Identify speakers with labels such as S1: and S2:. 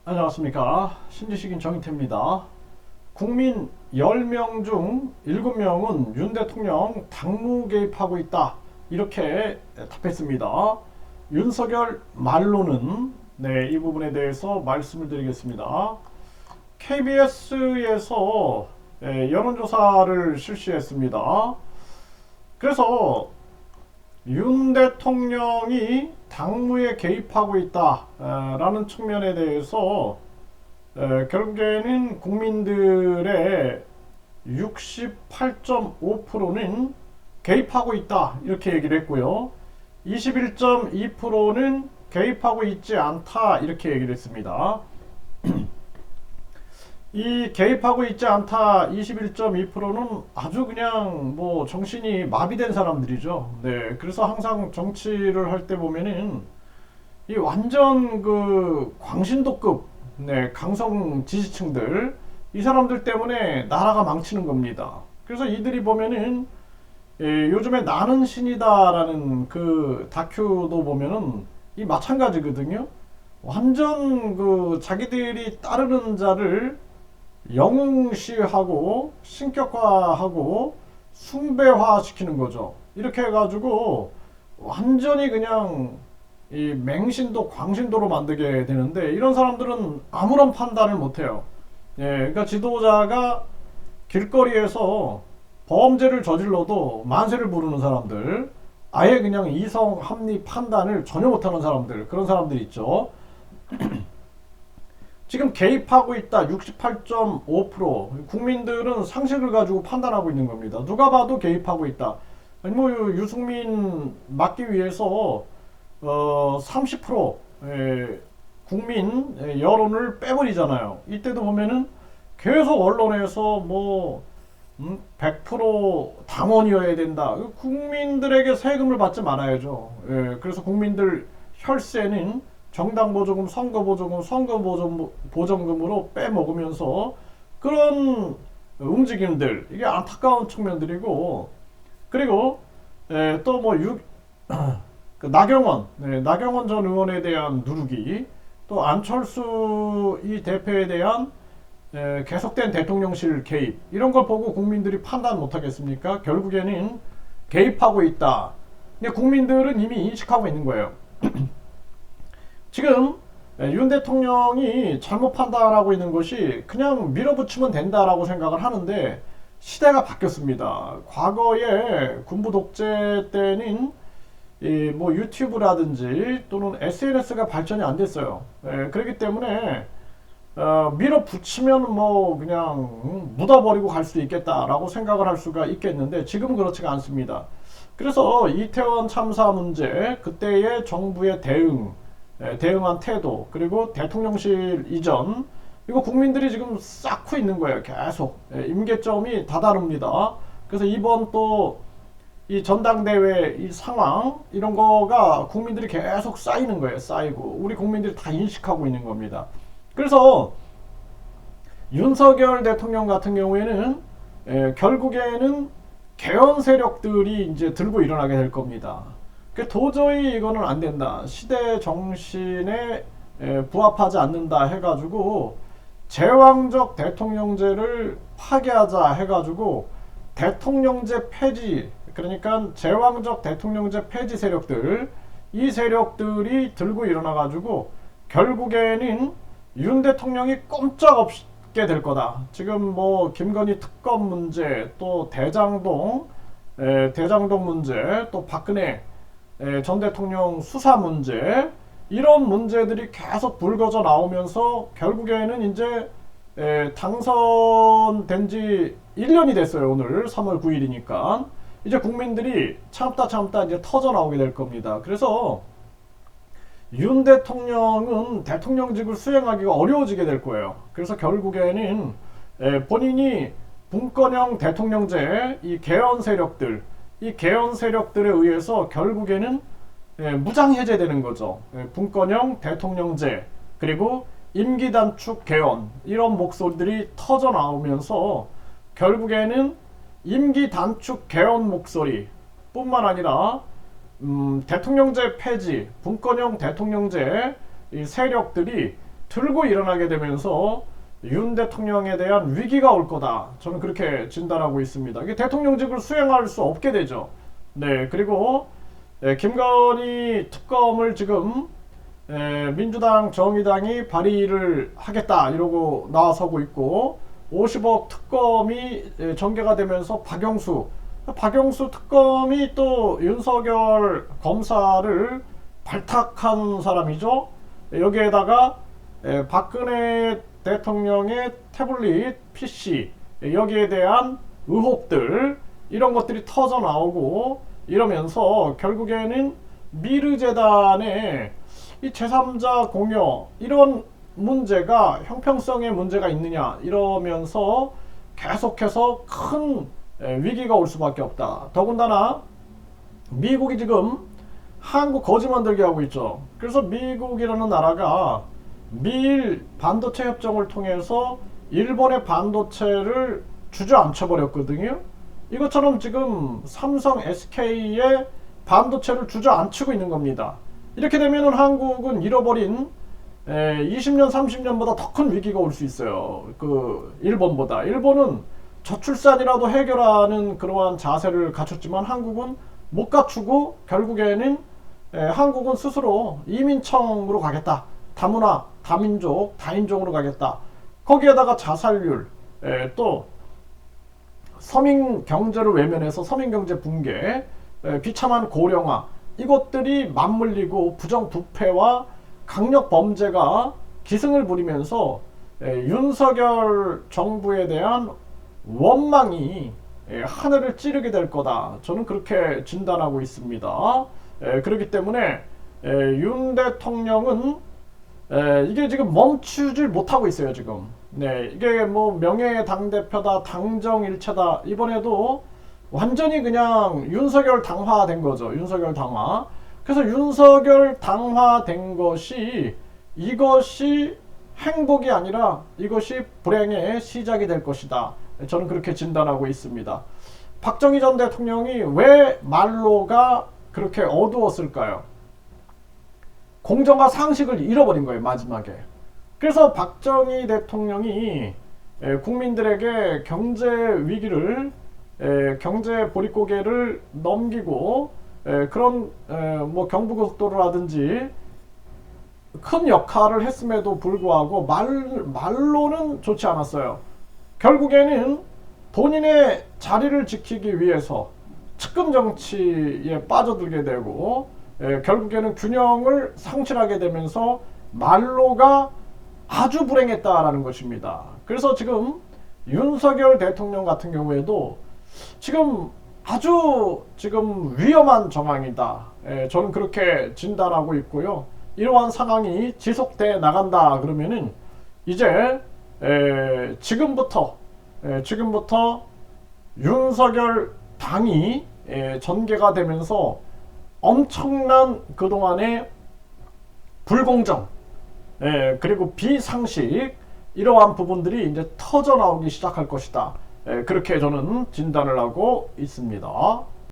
S1: 안녕하십니까. 신지식인 정인태입니다. 국민 10명 중 7명은 윤 대통령 당무 개입하고 있다. 이렇게 답했습니다. 윤석열 말로는 이 부분에 대해서 말씀을 드리겠습니다. KBS에서 여론조사를 실시했습니다. 그래서 윤 대통령이 당무에 개입하고 있다라는 측면에 대해서 결국에는 국민들의 68.5%는 개입하고 있다 이렇게 얘기를 했고요. 21.2%는 개입하고 있지 않다 이렇게 얘기를 했습니다. 이 개입하고 있지 않다 21.2%는 아주 그냥 뭐 정신이 마비된 사람들이죠. 그래서 항상 정치를 할 때 보면은 이 완전 그 광신도급 강성 지지층들 이 사람들 때문에 나라가 망치는 겁니다. 그래서 이들이 보면은 요즘에 나는 신이다라는 그 다큐도 보면은 이 마찬가지거든요. 완전 그 자기들이 따르는 자를 영웅시하고 신격화하고 숭배화시키는 거죠. 이렇게 해가지고 완전히 그냥 이 맹신도 광신도로 만들게 되는데 이런 사람들은 아무런 판단을 못해요. 그러니까 지도자가 길거리에서 범죄를 저질러도 만세를 부르는 사람들, 아예 그냥 이성 합리 판단을 전혀 못하는 사람들, 그런 사람들이 있죠. 지금 개입하고 있다 68.5%. 국민들은 상식을 가지고 판단하고 있는 겁니다. 누가 봐도 개입하고 있다. 아니 뭐 유승민 막기 위해서 30% 국민 여론을 빼버리잖아요. 이때도 보면은 계속 언론에서 뭐 100% 당원이어야 된다. 국민들에게 세금을 받지 말아야죠. 그래서 국민들 혈세는 정당 보조금, 선거 보조금, 보정금으로 빼먹으면서 그런 움직임들, 이게 안타까운 측면들이고, 그리고 또 뭐 나경원 전 의원에 대한 누르기, 또 안철수 이 대표에 대한 계속된 대통령실 개입, 이런 걸 보고 국민들이 판단 못하겠습니까? 결국에는 개입하고 있다. 근데 국민들은 이미 인식하고 있는 거예요. 지금 윤 대통령이 잘못 판단하고 있는 것이 그냥 밀어붙이면 된다라고 생각을 하는데 시대가 바뀌었습니다. 과거에 군부 독재 때는 뭐 유튜브라든지 또는 SNS가 발전이 안 됐어요. 그렇기 때문에 밀어붙이면 뭐 그냥 묻어버리고 갈 수 있겠다라고 생각을 할 수가 있겠는데 지금은 그렇지가 않습니다. 그래서 이태원 참사 문제, 그때의 정부의 대응한 태도, 그리고 대통령실 이전, 이거 국민들이 지금 쌓고 있는 거예요. 계속 임계점이 다다릅니다. 그래서 이번 또 이 전당대회 이 상황 이런 거가 국민들이 계속 쌓이는 거예요. 쌓이고 우리 국민들이 다 인식하고 있는 겁니다. 그래서 윤석열 대통령 같은 경우에는 결국에는 개헌 세력들이 이제 들고 일어나게 될 겁니다. 도저히 이거는 안 된다. 시대 정신에 부합하지 않는다 해가지고 제왕적 대통령제를 파괴하자 해가지고 대통령제 폐지, 그러니까 제왕적 대통령제 폐지 세력들, 이 세력들이 들고 일어나가지고 결국에는 윤 대통령이 꼼짝없게 될 거다. 지금 뭐 김건희 특검 문제, 또 대장동 문제, 또 박근혜 전 대통령 수사 문제, 이런 문제들이 계속 불거져 나오면서 결국에는 이제 당선된 지 1년이 됐어요. 오늘 3월 9일이니까 이제 국민들이 참다 이제 터져 나오게 될 겁니다. 그래서 윤 대통령은 대통령직을 수행하기가 어려워지게 될 거예요. 그래서 결국에는 본인이 분권형 대통령제 이 개헌 세력들, 이 개헌 세력들에 의해서 결국에는 무장 해제되는 거죠. 분권형 대통령제, 그리고 임기 단축 개헌, 이런 목소리들이 터져 나오면서 결국에는 임기 단축 개헌 목소리 뿐만 아니라 대통령제 폐지, 분권형 대통령제 이 세력들이 들고 일어나게 되면서 윤 대통령에 대한 위기가 올 거다. 저는 그렇게 진단하고 있습니다. 이게 대통령직을 수행할 수 없게 되죠. 네, 그리고 김건희 특검을 지금 민주당, 정의당이 발의를 하겠다 이러고 나서고 있고 50억 특검이 전개가 되면서 박영수 특검이 또 윤석열 검사를 발탁한 사람이죠. 여기에다가 박근혜 대통령의 태블릿 PC 여기에 대한 의혹들 이런 것들이 터져 나오고 이러면서 결국에는 미르재단의 이 제3자 공여 이런 문제가 형평성의 문제가 있느냐 이러면서 계속해서 큰 위기가 올 수밖에 없다. 더군다나 미국이 지금 한국 거지 만들게 하고 있죠. 그래서 미국이라는 나라가 미일 반도체 협정을 통해서 일본의 반도체를 주저앉혀 버렸거든요. 이것처럼 지금 삼성, SK의 반도체를 주저앉히고 있는 겁니다. 이렇게 되면 한국은 잃어버린 20년, 30년보다 더 큰 위기가 올 수 있어요. 그 일본보다. 일본은 저출산이라도 해결하는 그러한 자세를 갖췄지만 한국은 못 갖추고 결국에는 한국은 스스로 이민청으로 가겠다. 다문화, 다민족, 다인종으로 가겠다. 거기에다가 자살률, 또 서민 경제를 외면해서 서민 경제 붕괴, 비참한 고령화 이것들이 맞물리고 부정부패와 강력 범죄가 기승을 부리면서 윤석열 정부에 대한 원망이 하늘을 찌르게 될 거다. 저는 그렇게 진단하고 있습니다. 그렇기 때문에 윤 대통령은 이게 지금 멈추질 못하고 있어요. 지금 이게 뭐 명예 당대표다, 당정일체다. 이번에도 완전히 그냥 윤석열 당화된 거죠. 윤석열 당화. 그래서 윤석열 당화된 것이 이것이 행복이 아니라 이것이 불행의 시작이 될 것이다. 저는 그렇게 진단하고 있습니다. 박정희 전 대통령이 왜 말로가 그렇게 어두웠을까요? 공정과 상식을 잃어버린 거예요. 마지막에. 그래서 박정희 대통령이 국민들에게 경제 위기를 경제 보릿고개를 넘기고 그런 뭐 경부고속도로라든지 큰 역할을 했음에도 불구하고 말로는 좋지 않았어요. 결국에는 본인의 자리를 지키기 위해서 측근 정치에 빠져들게 되고 결국에는 균형을 상실하게 되면서 말로가 아주 불행했다라는 것입니다. 그래서 지금 윤석열 대통령 같은 경우에도 지금 아주 지금 위험한 정황이다. 저는 그렇게 진단하고 있고요. 이러한 상황이 지속돼 나간다 그러면은 이제 지금부터 윤석열 당이 전개가 되면서 엄청난 그동안의 불공정 그리고 비상식 이러한 부분들이 이제 터져 나오기 시작할 것이다. 그렇게 저는 진단을 하고 있습니다.